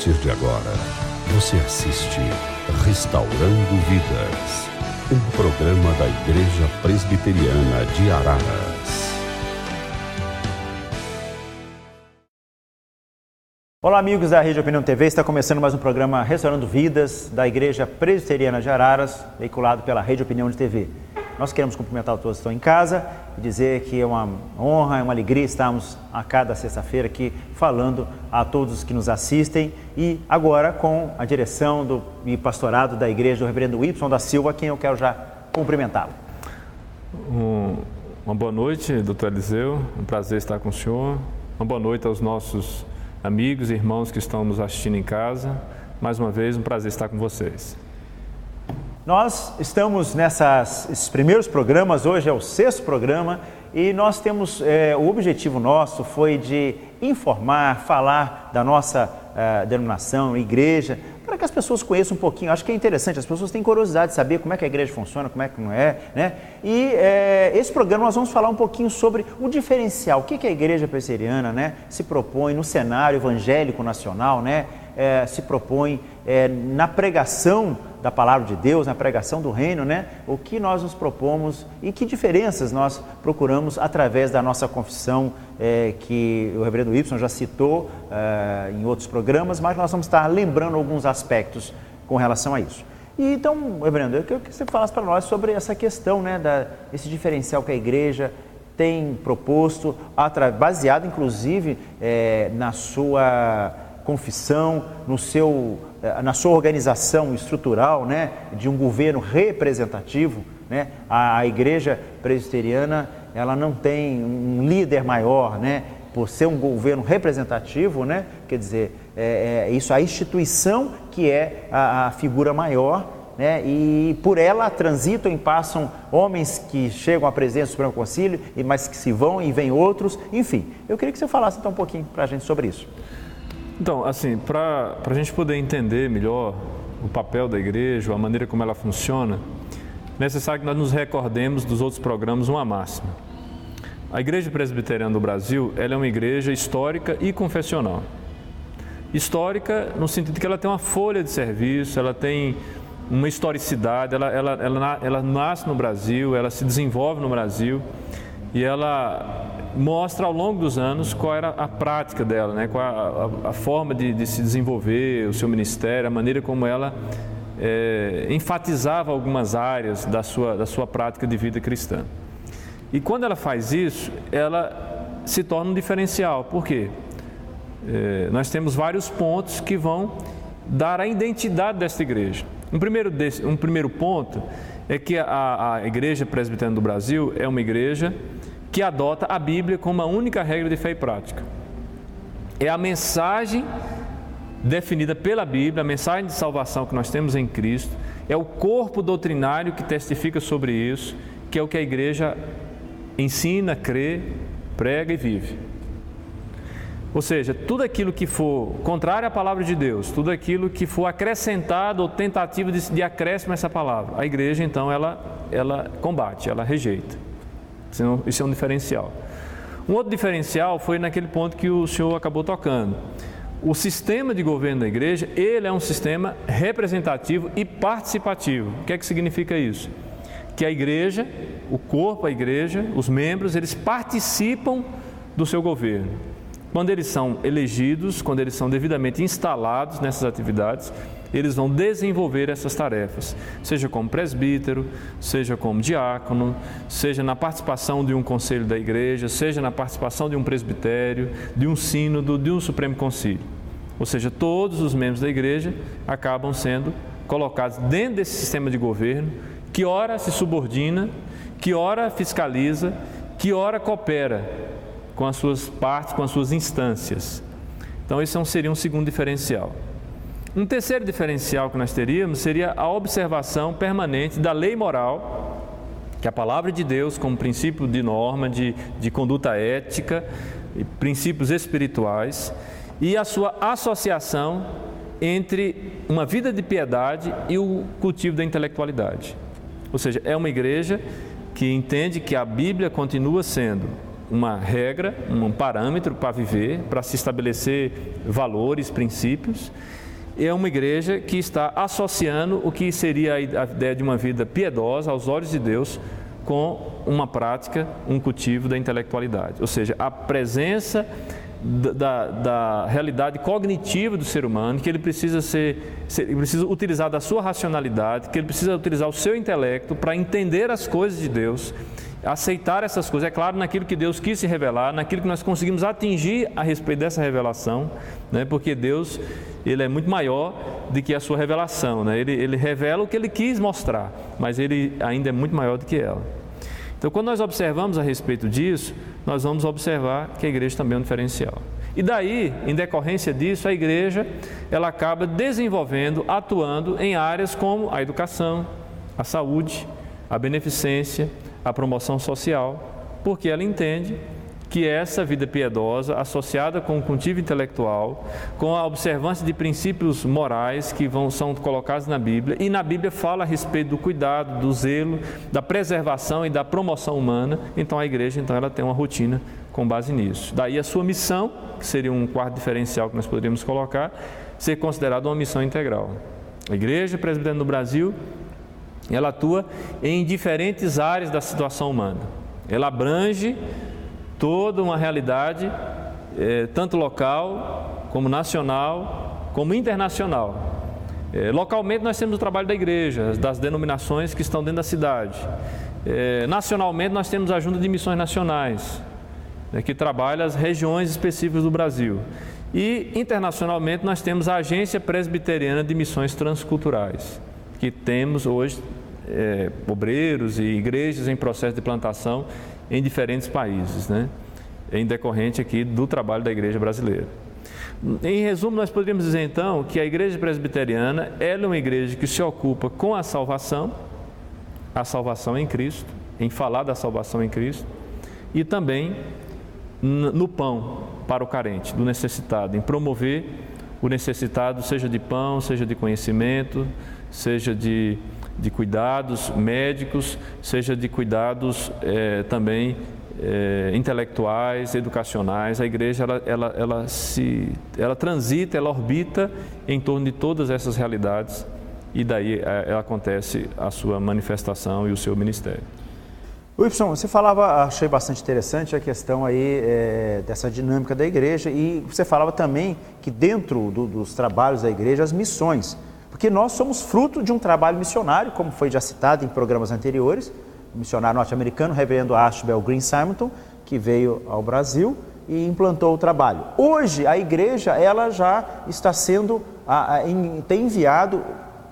partir de agora, você assiste Restaurando Vidas, um programa da Igreja Presbiteriana de Araras. Olá, amigos da Rede Opinião TV, está começando mais um programa Restaurando Vidas da Igreja Presbiteriana de Araras, veiculado pela Rede Opinião de TV. Nós queremos cumprimentar todos que estão em casa e dizer que é uma honra, é uma alegria estarmos a cada sexta-feira aqui falando a todos que nos assistem e agora com a direção e pastorado da Igreja do Reverendo Wilson da Silva, quem eu quero já cumprimentá-lo. Uma boa noite, doutor Eliseu, um prazer estar com o senhor. Uma boa noite aos nossos amigos e irmãos que estão nos assistindo em casa. Mais uma vez, um prazer estar com vocês. Nós estamos nesses primeiros programas, hoje é o 6º programa, e nós temos, o objetivo nosso foi de informar, falar da nossa denominação, igreja, para que as pessoas conheçam um pouquinho. Acho que é interessante, as pessoas têm curiosidade de saber como é que a igreja funciona, como é que não é, né? E esse programa nós vamos falar um pouquinho sobre o diferencial, o que a igreja presbiteriana, né, se propõe no cenário evangélico nacional, né, se propõe na pregação da palavra de Deus, na pregação do reino, né? O que nós nos propomos e que diferenças nós procuramos através da nossa confissão, que o reverendo Wilson já citou em outros programas, mas nós vamos estar lembrando alguns aspectos com relação a isso. E então, reverendo, eu queria que você falasse para nós sobre essa questão, né, esse diferencial que a igreja tem proposto, baseado inclusive na sua confissão, na sua organização estrutural, né, de um governo representativo, né? A igreja presbiteriana, ela não tem um líder maior, né, por ser um governo representativo, né? Quer dizer, isso, a instituição que é a figura maior, né? E por ela transitam e passam homens que chegam à presença do Supremo Concílio, mas que se vão e vêm outros, enfim. Eu queria que você falasse então um pouquinho para a gente sobre isso. Então, assim, para a gente poder entender melhor o papel da igreja, a maneira como ela funciona, é necessário que nós nos recordemos dos outros programas uma máxima. A Igreja Presbiteriana do Brasil, ela é uma igreja histórica e confessional. Histórica no sentido que ela tem uma folha de serviço, ela tem uma historicidade, ela nasce no Brasil, ela se desenvolve no Brasil e ela mostra ao longo dos anos qual era a prática dela, né? Qual a forma de se desenvolver, o seu ministério, a maneira como ela enfatizava algumas áreas da sua prática de vida cristã. E quando ela faz isso, ela se torna um diferencial. Por quê? Nós temos vários pontos que vão dar a identidade desta igreja. Um primeiro ponto é que a Igreja Presbiteriana do Brasil é uma igreja que adota a Bíblia como a única regra de fé e prática. É a mensagem definida pela Bíblia, a mensagem de salvação que nós temos em Cristo, é o corpo doutrinário que testifica sobre isso, que é o que a igreja ensina, crê, prega e vive. Ou seja, tudo aquilo que for contrário à palavra de Deus, tudo aquilo que for acrescentado ou tentativa de acréscimo a essa palavra, a igreja então ela combate, ela rejeita. Isso é um diferencial. Um outro diferencial foi naquele ponto que o senhor acabou tocando. O sistema de governo da igreja, ele é um sistema representativo e participativo. O que é que significa isso? Que a igreja, o corpo, a igreja, os membros, eles participam do seu governo. Quando eles são elegidos, quando eles são devidamente instalados nessas atividades, eles vão desenvolver essas tarefas, seja como presbítero, seja como diácono, seja na participação de um conselho da igreja, seja na participação de um presbitério, de um sínodo, de um Supremo Concílio. Ou seja, todos os membros da igreja acabam sendo colocados dentro desse sistema de governo, que ora se subordina, que ora fiscaliza, que ora coopera com as suas partes, com as suas instâncias. Então, esse seria um segundo diferencial. Um terceiro diferencial que nós teríamos seria a observação permanente da lei moral, que é a palavra de Deus como princípio de norma, de conduta ética, e princípios espirituais, e a sua associação entre uma vida de piedade e o cultivo da intelectualidade. Ou seja, é uma igreja que entende que a Bíblia continua sendo uma regra, um parâmetro para viver, para se estabelecer valores, princípios. É uma igreja que está associando o que seria a ideia de uma vida piedosa aos olhos de Deus com uma prática, um cultivo da intelectualidade. Ou seja, a presença da realidade cognitiva do ser humano, que ele precisa ele precisa utilizar da sua racionalidade, que ele precisa utilizar o seu intelecto para entender as coisas de Deus, aceitar essas coisas, é claro, naquilo que Deus quis se revelar, naquilo que nós conseguimos atingir a respeito dessa revelação, né? Porque Deus, Ele é muito maior do que a sua revelação, né? Ele revela o que Ele quis mostrar, mas Ele ainda é muito maior do que ela. Então, quando nós observamos a respeito disso, nós vamos observar que a igreja também é um diferencial. E daí, em decorrência disso, a igreja, ela acaba desenvolvendo, atuando em áreas como a educação, a saúde, a beneficência, a promoção social, porque ela entende que essa vida piedosa, associada com o cultivo intelectual, com a observância de princípios morais que são colocados na Bíblia, e na Bíblia fala a respeito do cuidado, do zelo, da preservação e da promoção humana, então a igreja ela tem uma rotina com base nisso. Daí a sua missão, que seria um quarto diferencial que nós poderíamos colocar, ser considerada uma missão integral. A Igreja Presbiteriana do Brasil, ela atua em diferentes áreas da situação humana. Ela abrange toda uma realidade, tanto local, como nacional, como internacional. Localmente nós temos o trabalho da igreja, das denominações que estão dentro da cidade. Nacionalmente nós temos a Junta de Missões Nacionais, que trabalha as regiões específicas do Brasil. E internacionalmente nós temos a Agência Presbiteriana de Missões Transculturais, que temos hoje obreiros e igrejas em processo de plantação em diferentes países, né? Em decorrente aqui do trabalho da igreja brasileira. Em resumo, nós poderíamos dizer então que a igreja presbiteriana ela é uma igreja que se ocupa com a salvação em Cristo, em falar da salvação em Cristo, e também no pão para o carente, do necessitado, em promover o necessitado, seja de pão, seja de conhecimento, seja de cuidados médicos, seja de cuidados também intelectuais, educacionais. A igreja ela transita, ela orbita em torno de todas essas realidades e daí acontece a sua manifestação e o seu ministério. Wilson, você falava, achei bastante interessante a questão aí dessa dinâmica da igreja e você falava também que dentro dos trabalhos da igreja, as missões, porque nós somos fruto de um trabalho missionário, como foi já citado em programas anteriores, o missionário norte-americano, o reverendo Ashbel Green Simonton, que veio ao Brasil e implantou o trabalho. Hoje, a igreja, ela já está tem enviado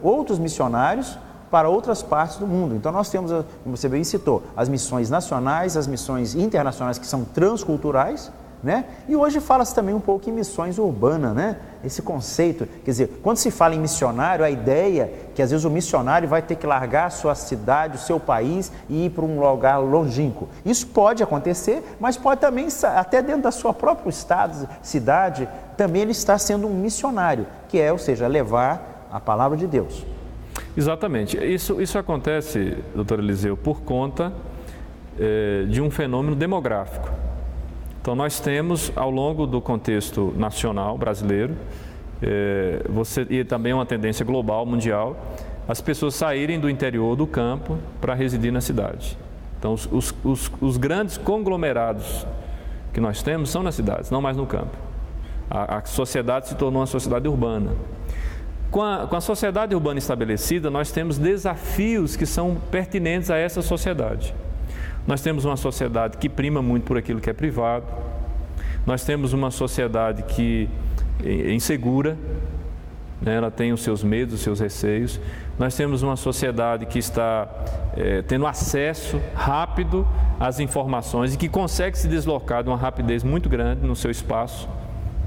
outros missionários para outras partes do mundo. Então nós temos, como você bem citou, as missões nacionais, as missões internacionais que são transculturais, né? E hoje fala-se também um pouco em missões urbanas, né? Esse conceito, quer dizer, quando se fala em missionário, a ideia é que às vezes o missionário vai ter que largar a sua cidade, o seu país e ir para um lugar longínquo. Isso pode acontecer, mas pode também, até dentro da sua própria estado, cidade, também ele está sendo um missionário, que é, ou seja, levar a palavra de Deus. Exatamente. Isso acontece, doutor Eliseu, por conta de um fenômeno demográfico. Então, nós temos, ao longo do contexto nacional brasileiro, e também uma tendência global, mundial, as pessoas saírem do interior do campo para residir na cidade. Então, os grandes conglomerados que nós temos são nas cidades, não mais no campo. A sociedade se tornou uma sociedade urbana. Com a sociedade urbana estabelecida, nós temos desafios que são pertinentes a essa sociedade. Nós temos uma sociedade que prima muito por aquilo que é privado. Nós temos uma sociedade que é insegura, né? Ela tem os seus medos, os seus receios. Nós temos uma sociedade que está tendo acesso rápido às informações e que consegue se deslocar de uma rapidez muito grande no seu espaço,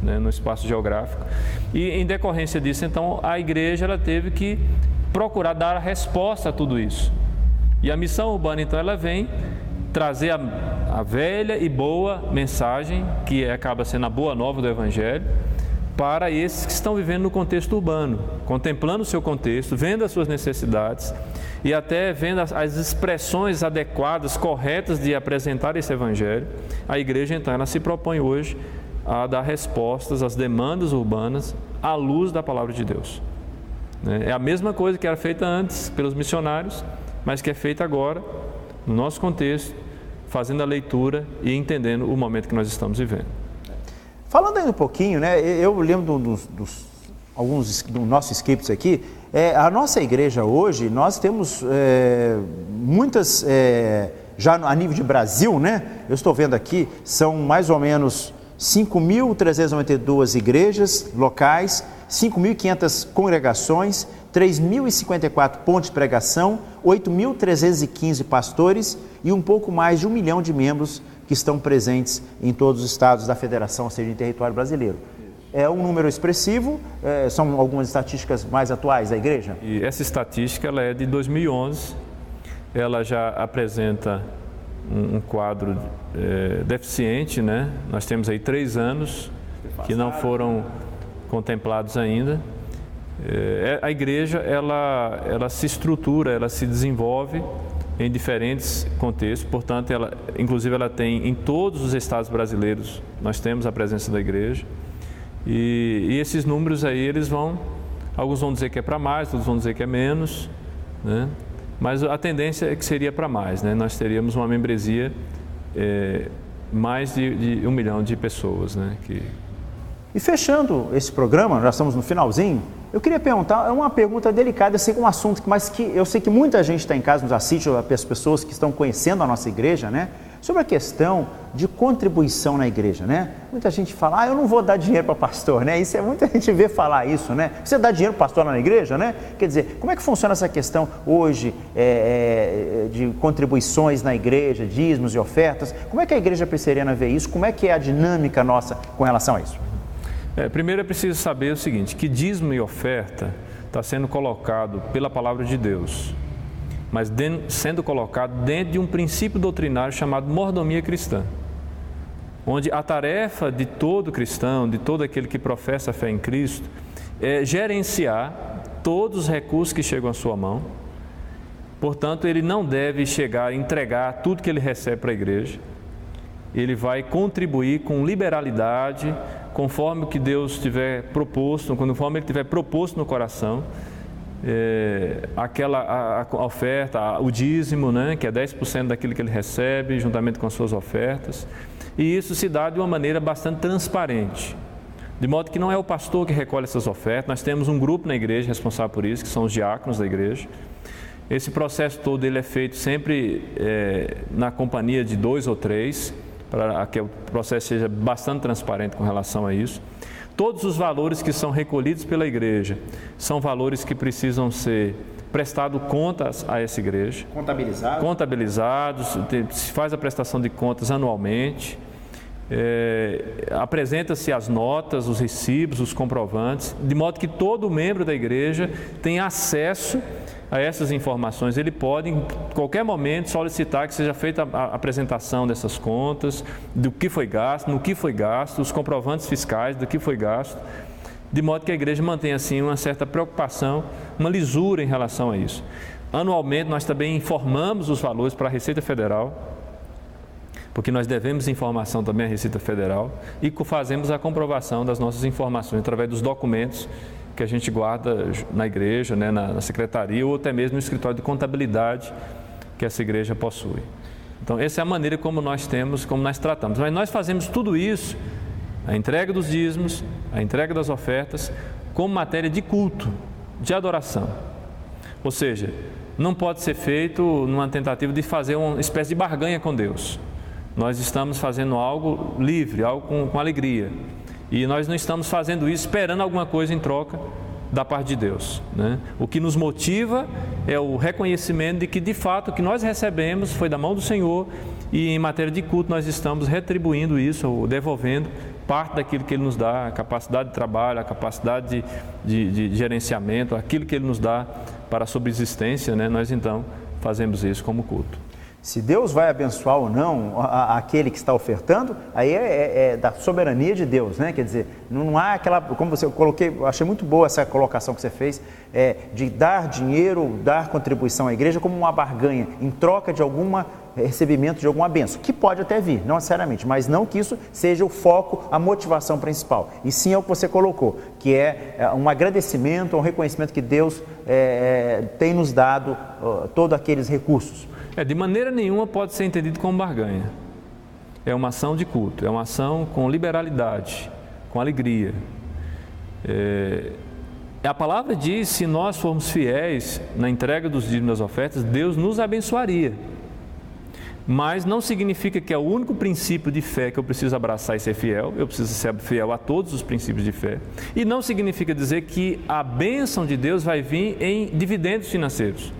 né? No espaço geográfico. E em decorrência disso, então, a igreja ela teve que procurar dar a resposta a tudo isso. E a missão urbana, então, ela vem trazer a velha e boa mensagem, que acaba sendo a boa nova do Evangelho, para esses que estão vivendo no contexto urbano, contemplando o seu contexto, vendo as suas necessidades e até vendo as expressões adequadas, corretas de apresentar esse Evangelho, a igreja então ela se propõe hoje a dar respostas às demandas urbanas à luz da palavra de Deus. É a mesma coisa que era feita antes pelos missionários, mas que é feita agora, no nosso contexto, fazendo a leitura e entendendo o momento que nós estamos vivendo. Falando aí um pouquinho, né, eu lembro alguns dos nossos scripts aqui, a nossa igreja hoje, nós temos muitas, já a nível de Brasil, né, eu estou vendo aqui, são mais ou menos 5.392 igrejas locais, 5.500 congregações, 3.054 pontos de pregação, 8.315 pastores e um pouco mais de 1 milhão de membros que estão presentes em todos os estados da federação, ou seja, em território brasileiro. É um número expressivo, são algumas estatísticas mais atuais da igreja? E essa estatística ela é de 2011, ela já apresenta um quadro deficiente, né? Nós temos aí 3 anos que não foram contemplados ainda. A igreja ela se estrutura, ela se desenvolve em diferentes contextos, portanto, inclusive ela tem em todos os estados brasileiros, nós temos a presença da igreja, e esses números aí, alguns vão dizer que é para mais, outros vão dizer que é menos, né? Mas a tendência é que seria para mais, né? Nós teríamos uma membresia mais de 1 milhão de pessoas, né? E fechando esse programa, já estamos no finalzinho, eu queria perguntar, é uma pergunta delicada, eu sei que é um assunto, mas que eu sei que muita gente está em casa, nos assiste, as pessoas que estão conhecendo a nossa igreja, né? Sobre a questão de contribuição na igreja, né? Muita gente fala, eu não vou dar dinheiro para pastor, né? Isso muita gente vê falar isso, né? Você dá dinheiro para pastor lá na igreja, né? Quer dizer, como é que funciona essa questão hoje de contribuições na igreja, dízimos e ofertas? Como é que a igreja presbiteriana vê isso? Como é que é a dinâmica nossa com relação a isso? Primeiro é preciso saber o seguinte, que dízimo e oferta está sendo colocado pela palavra de Deus, mas sendo colocado dentro de um princípio doutrinário chamado mordomia cristã, onde a tarefa de todo cristão, de todo aquele que professa a fé em Cristo, é gerenciar todos os recursos que chegam à sua mão. Portanto, ele não deve chegar a entregar tudo que ele recebe para a igreja. Ele vai contribuir com liberalidade, conforme o que Deus tiver proposto, conforme Ele tiver proposto no coração, a oferta, o dízimo, né, que é 10% daquilo que ele recebe, juntamente com as suas ofertas. E isso se dá de uma maneira bastante transparente, de modo que não é o pastor que recolhe essas ofertas. Nós temos um grupo na igreja responsável por isso, que são os diáconos da igreja. Esse processo todo ele é feito sempre na companhia de 2 ou 3, para que o processo seja bastante transparente com relação a isso. Todos os valores que são recolhidos pela igreja são valores que precisam ser prestados contas a essa igreja. Contabilizados, se faz a prestação de contas anualmente, apresenta-se as notas, os recibos, os comprovantes, de modo que todo membro da igreja tem acesso a essas informações. Ele pode, em qualquer momento, solicitar que seja feita a apresentação dessas contas, do que foi gasto, no que foi gasto, os comprovantes fiscais do que foi gasto, de modo que a igreja mantenha, assim, uma certa preocupação, uma lisura em relação a isso. Anualmente, nós também informamos os valores para a Receita Federal, porque nós devemos informação também à Receita Federal, e fazemos a comprovação das nossas informações através dos documentos que a gente guarda na igreja, né, na secretaria, ou até mesmo no escritório de contabilidade que essa igreja possui. Então, essa é a maneira como nós tratamos. Mas nós fazemos tudo isso, a entrega dos dízimos, a entrega das ofertas, como matéria de culto, de adoração. Ou seja, não pode ser feito numa tentativa de fazer uma espécie de barganha com Deus. Nós estamos fazendo algo livre, algo com alegria. E nós não estamos fazendo isso esperando alguma coisa em troca da parte de Deus, né? O que nos motiva é o reconhecimento de que, de fato, o que nós recebemos foi da mão do Senhor, e em matéria de culto nós estamos retribuindo isso, ou devolvendo parte daquilo que Ele nos dá, a capacidade de trabalho, a capacidade de gerenciamento, aquilo que Ele nos dá para a subsistência, né? Nós então fazemos isso como culto. Se Deus vai abençoar ou não aquele que está ofertando, aí é da soberania de Deus, né? Quer dizer, não há aquela, como eu coloquei, eu achei muito boa essa colocação que você fez, de dar dinheiro, dar contribuição à igreja como uma barganha, em troca de recebimento de alguma bênção, que pode até vir, não necessariamente, mas não que isso seja o foco, a motivação principal, e sim é o que você colocou, que é um agradecimento, um reconhecimento que Deus tem nos dado todos aqueles recursos. De maneira nenhuma pode ser entendido como barganha. É uma ação de culto, é uma ação com liberalidade, com alegria. A palavra diz, se nós formos fiéis na entrega dos dízimos das ofertas, Deus nos abençoaria. Mas não significa que é o único princípio de fé que eu preciso abraçar e ser fiel, eu preciso ser fiel a todos os princípios de fé. E não significa dizer que a bênção de Deus vai vir em dividendos financeiros.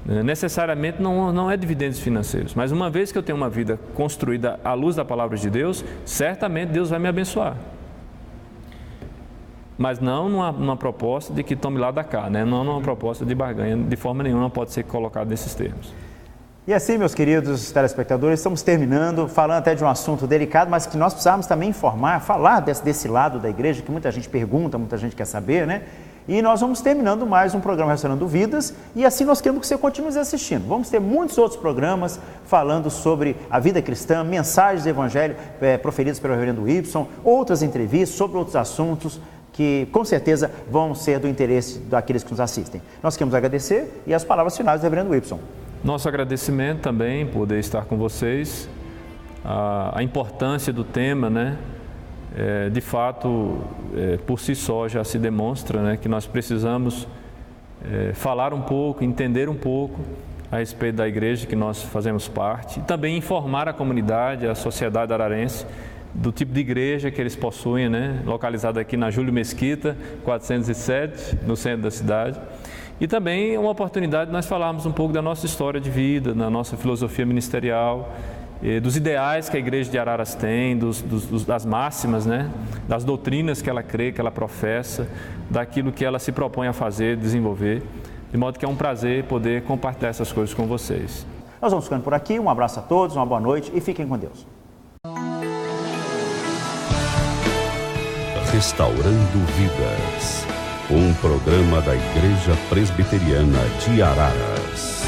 Necessariamente não é dividendos financeiros, mas uma vez que eu tenho uma vida construída à luz da palavra de Deus, certamente Deus vai me abençoar. Mas não numa proposta de que tome lá da cá, né? Não numa proposta de barganha, de forma nenhuma pode ser colocado nesses termos. E assim, meus queridos telespectadores, estamos terminando, falando até de um assunto delicado, mas que nós precisamos também informar, falar desse lado da igreja, que muita gente pergunta, muita gente quer saber, né? E nós vamos terminando mais um programa Restaurando Vidas, e assim nós queremos que você continue assistindo. Vamos ter muitos outros programas falando sobre a vida cristã, mensagens do Evangelho proferidas pelo reverendo Y, outras entrevistas sobre outros assuntos que com certeza vão ser do interesse daqueles que nos assistem. Nós queremos agradecer e as palavras finais do reverendo Y. Nosso agradecimento também, poder estar com vocês, a importância do tema, né? De fato, por si só já se demonstra, né, que nós precisamos falar um pouco, entender um pouco a respeito da igreja que nós fazemos parte e também informar a comunidade, a sociedade ararense do tipo de igreja que eles possuem, né, localizada aqui na Júlio Mesquita, 407, no centro da cidade. E também é uma oportunidade de nós falarmos um pouco da nossa história de vida, da nossa filosofia ministerial, dos ideais que a igreja de Araras tem, das máximas, né? Das doutrinas que ela crê, que ela professa, daquilo que ela se propõe a fazer, desenvolver, de modo que é um prazer poder compartilhar essas coisas com vocês. Nós vamos ficando por aqui, um abraço a todos, uma boa noite e fiquem com Deus. Restaurando Vidas, um programa da Igreja Presbiteriana de Araras.